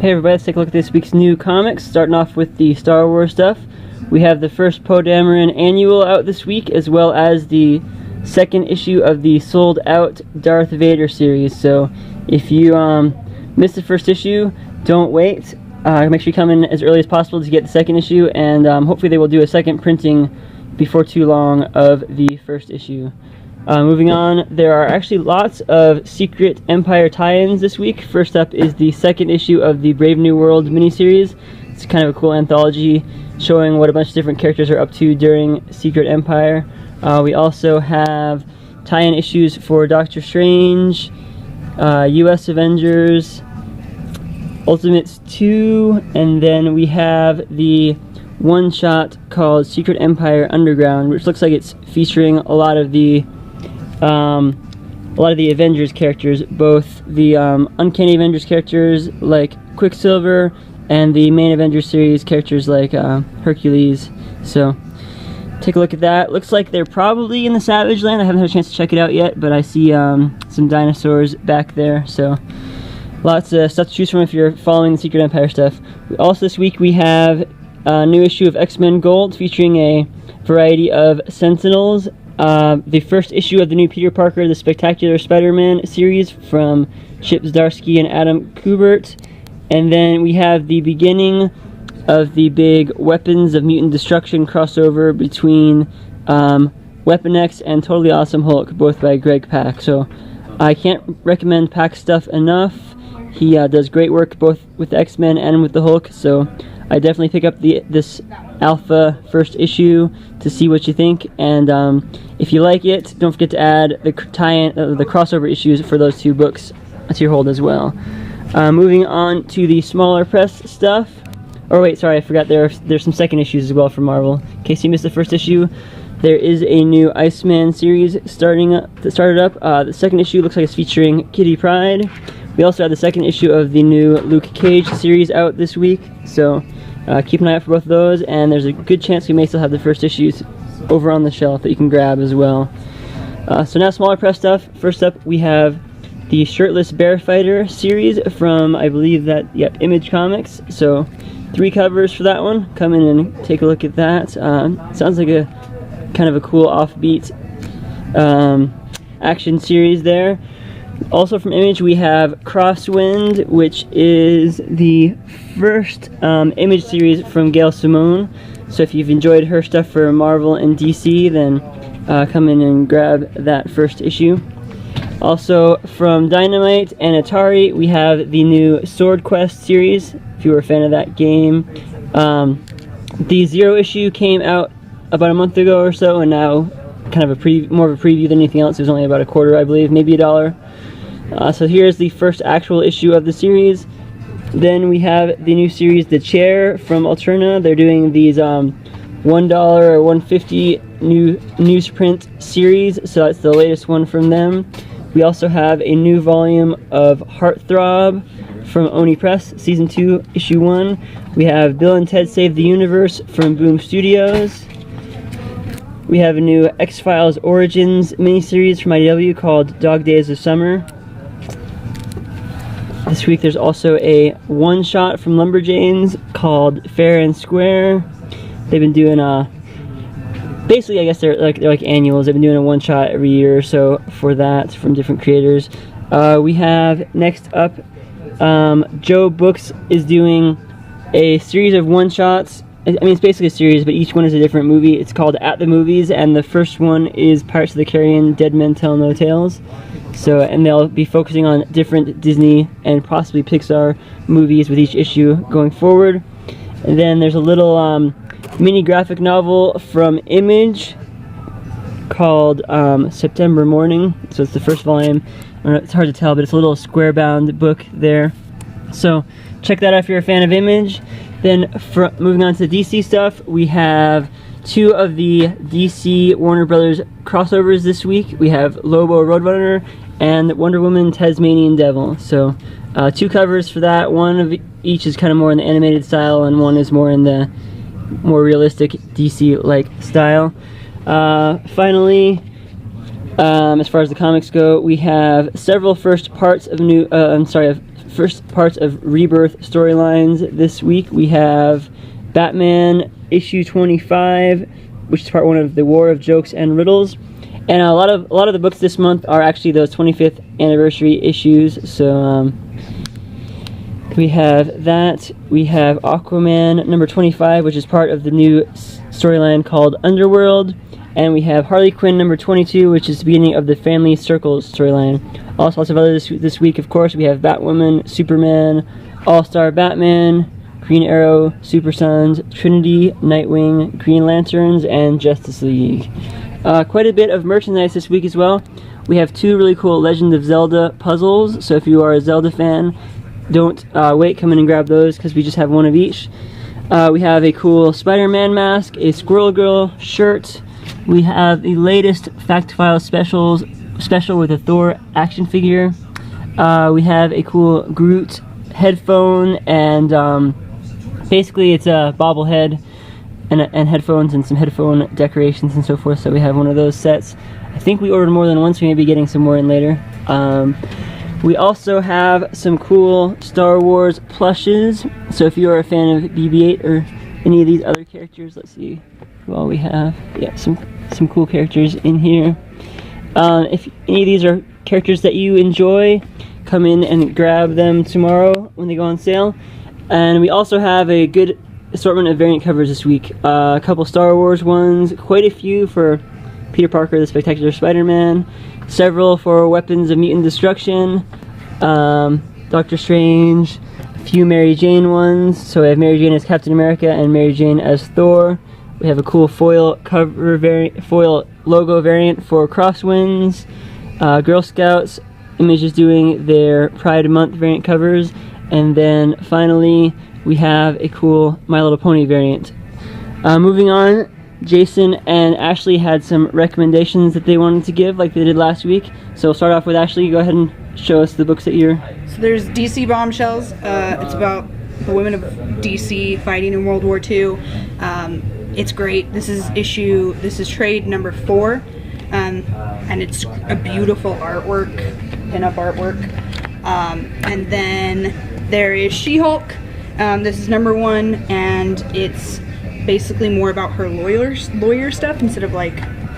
Hey everybody, let's take a look at this week's new comics, starting off with the Star Wars stuff. We have the first Poe Dameron annual out this week, as well as the second issue of the sold out Darth Vader series. So if you missed the first issue, don't wait. Make sure you come in as early as possible to get the second issue, and hopefully they will do a second printing before too long of the first issue. Moving on, there are actually lots of Secret Empire tie-ins this week. First up is the second issue of the Brave New World miniseries. It's kind of a cool anthology showing what a bunch of different characters are up to during Secret Empire. We also have tie-in issues for Doctor Strange, US Avengers, Ultimates 2, and then we have the one-shot called Secret Empire Underground, which looks like it's featuring a lot of the Avengers characters, both the Uncanny Avengers characters like Quicksilver and the main Avengers series characters like Hercules. So take a look at that. Looks like they're probably in the Savage Land. I haven't had a chance to check it out yet, but I see some dinosaurs back there, so lots of stuff to choose from if you're following the Secret Empire stuff. Also this week we have a new issue of X-Men Gold featuring a variety of Sentinels. The first issue of the new Peter Parker, the Spectacular Spider-Man series from Chip Zdarsky and Adam Kubert. And then we have the beginning of the big Weapons of Mutant Destruction crossover between Weapon X and Totally Awesome Hulk, both by Greg Pak. So I can't recommend Pak's stuff enough. He does great work both with the X-Men and with the Hulk, so I definitely pick up this Alpha first issue to see what you think, and if you like it, don't forget to add the tie-in, the crossover issues for those two books to your hold as well. Moving on to the smaller press stuff. Oh wait, sorry, I forgot there's some second issues as well from Marvel. In case you missed the first issue, there is a new Iceman series started up. The second issue looks like it's featuring Kitty Pryde. We also have the second issue of the new Luke Cage series out this week, so keep an eye out for both of those, and there's a good chance we may still have the first issues over on the shelf that you can grab as well. So now smaller press stuff. First up we have the Shirtless Bear Fighter series from, I believe Image Comics. So 3 covers for that one. Come in and take a look at that. Sounds like a kind of a cool offbeat action series there. Also from Image we have Crosswind, which is the first Image series from Gail Simone. So if you've enjoyed her stuff for Marvel and DC, then come in and grab that first issue. Also from Dynamite and Atari we have the new Sword Quest series, if you were a fan of that game. The Zero issue came out about a month ago or so, and now kind of more of a preview than anything else. It was only about a quarter, I believe, maybe $1. So here's the first actual issue of the series. Then we have the new series The Chair from Alterna. They're doing these $1 or $1.50 new newsprint series, so that's the latest one from them. We also have a new volume of Heartthrob from Oni Press, Season 2, Issue 1. We have Bill and Ted Save the Universe from Boom Studios. We have a new X-Files Origins miniseries from IDW called Dog Days of Summer. This week there's also a one-shot from Lumberjanes called Fair and Square. They've been doing basically I guess they're like annuals. They've been doing a one-shot every year or so for that from different creators. We have next up Joe Books is doing a series of one-shots. I mean, it's basically a series, but each one is a different movie. It's called At the Movies, and the first one is Pirates of the Caribbean, Dead Men Tell No Tales. So, and they'll be focusing on different Disney and possibly Pixar movies with each issue going forward. And then there's a little mini graphic novel from Image called September Morning. So it's the first volume. I don't know, it's hard to tell, but it's a little square-bound book there. So check that out if you're a fan of Image. Then moving on to the DC stuff, we have 2 of the DC Warner Brothers crossovers this week. We have Lobo Roadrunner and Wonder Woman Tasmanian Devil. So 2 covers for that. One of each is kind of more in the animated style, and one is more in the more realistic DC-like style. Finally, as far as the comics go, we have several first parts of first parts of Rebirth storylines this week. We have Batman issue 25, which is part 1 of the War of Jokes and Riddles. And a lot of the books this month are actually those 25th anniversary issues. So we have that. We have Aquaman number 25, which is part of the new storyline called Underworld. And we have Harley Quinn number 22, which is the beginning of the Family Circles storyline. Also, lots of others this week, of course. We have Batwoman, Superman, All-Star Batman, Green Arrow, Super Sons, Trinity, Nightwing, Green Lanterns, and Justice League. Quite a bit of merchandise this week as well. We have 2 really cool Legend of Zelda puzzles, so if you are a Zelda fan, don't wait, come in and grab those because we just have 1 of each. We have a cool Spider-Man mask, a Squirrel Girl shirt. We have the latest Fact File special with a Thor action figure. We have a cool Groot headphone, and basically it's a bobblehead and headphones and some headphone decorations and so forth. So we have 1 of those sets. I think we ordered more than once. We may be getting some more in later. We also have some cool Star Wars plushes. So if you are a fan of BB-8 or any of these other characters, let's see who all we have. Yeah, some cool characters in here. If any of these are characters that you enjoy, come in and grab them tomorrow when they go on sale. And we also have a good assortment of variant covers this week. A couple Star Wars ones, quite a few for Peter Parker, the Spectacular Spider-Man, several for Weapons of Mutant Destruction, Doctor Strange, a few Mary Jane ones. So we have Mary Jane as Captain America and Mary Jane as Thor. We have a cool foil logo variant for Crosswinds. Girl Scouts, Image is doing their Pride Month variant covers. And then finally, we have a cool My Little Pony variant. Moving on, Jason and Ashley had some recommendations that they wanted to give, like they did last week. So we'll start off with Ashley. Go ahead and show us the books that you're... So there's DC Bombshells. It's about the women of DC fighting in World War II. It's great. This is trade number 4. And it's a beautiful artwork, pin-up artwork. And then there is She-Hulk. This is number 1, and it's basically more about her lawyer stuff instead of like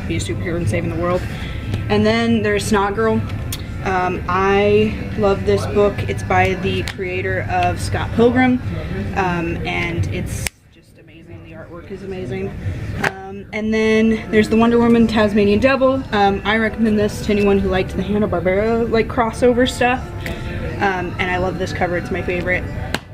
be a superhero and saving the world. And then there's Snot Girl. I love this book. It's by the creator of Scott Pilgrim, and it's just amazing. The artwork is amazing. And then there's the Wonder Woman Tasmanian Devil. I recommend this to anyone who liked the Hanna-Barbera like crossover stuff. And I love this cover. It's my favorite.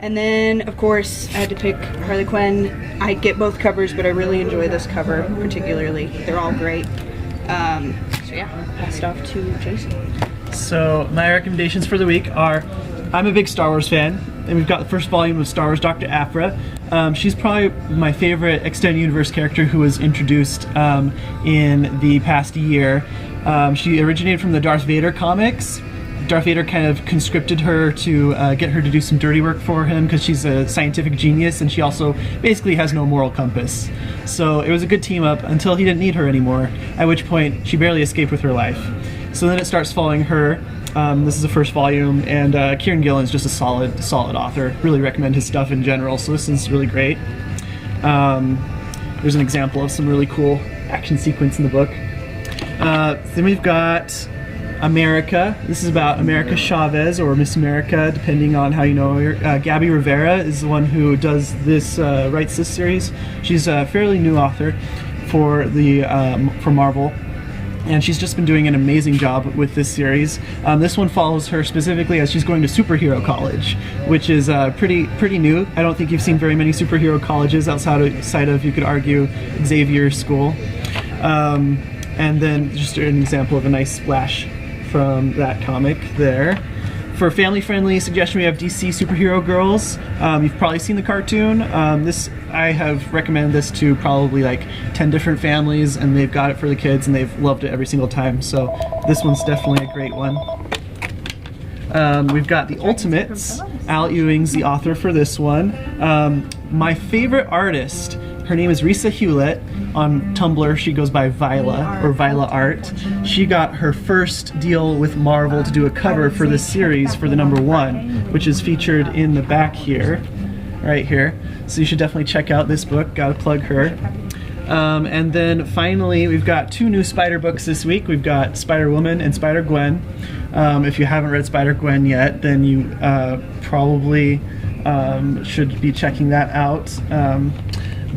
And then, of course, I had to pick Harley Quinn. I get both covers, but I really enjoy this cover particularly. They're all great. So yeah, I'll pass it off to Jason. So my recommendations for the week are, I'm a big Star Wars fan, and we've got the first volume of Star Wars Dr. Aphra. She's probably my favorite Extended Universe character who was introduced in the past year. She originated from the Darth Vader comics. Darth Vader kind of conscripted her to get her to do some dirty work for him because she's a scientific genius, and she also basically has no moral compass. So it was a good team up until he didn't need her anymore, at which point she barely escaped with her life. So then it starts following her. This is the first volume, and Kieran Gillen's just a solid author. Really recommend his stuff in general, so this is really great. There's an example of some really cool action sequence in the book. Then we've got America. This is about America Chavez, or Miss America, depending on how you know her. Gabby Rivera is the one who does this, writes this series. She's a fairly new author for Marvel, and she's just been doing an amazing job with this series. This one follows her specifically as she's going to superhero college, which is pretty new. I don't think you've seen very many superhero colleges outside of, you could argue, Xavier's school. And then just an example of a nice splash from that comic there. For a family-friendly suggestion, we have DC Superhero Girls. You've probably seen the cartoon. I have recommended this to probably like 10 different families, and they've got it for the kids, and they've loved it every single time. So this one's definitely a great one. We've got The Ultimates. Al Ewing's the author for this one. My favorite artist Her name is Risa Hewlett. On Tumblr, she goes by Vila, or Vila Art. She got her first deal with Marvel to do a cover for this series for the #1, which is featured in the back here, right here. So you should definitely check out this book. Gotta plug her. And then finally, we've got 2 new Spider books this week. We've got Spider-Woman and Spider-Gwen. If you haven't read Spider-Gwen yet, then you probably should be checking that out.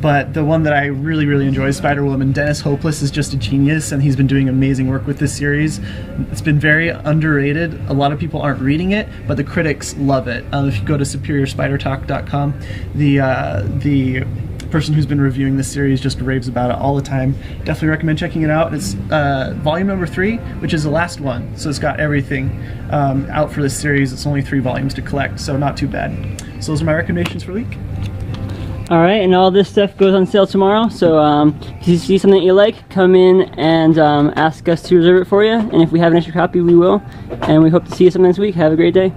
But the one that I really, really enjoy is Spider-Woman. Dennis Hopeless is just a genius, and he's been doing amazing work with this series. It's been very underrated. A lot of people aren't reading it, but the critics love it. If you go to SuperiorSpiderTalk.com, the person who's been reviewing this series just raves about it all the time. Definitely recommend checking it out. It's volume number 3, which is the last one, so it's got everything out for this series. It's only 3 volumes to collect, so not too bad. So those are my recommendations for the week. All right, and all this stuff goes on sale tomorrow. So if you see something that you like, come in and ask us to reserve it for you. And if we have an extra copy, we will. And we hope to see you sometime this week. Have a great day.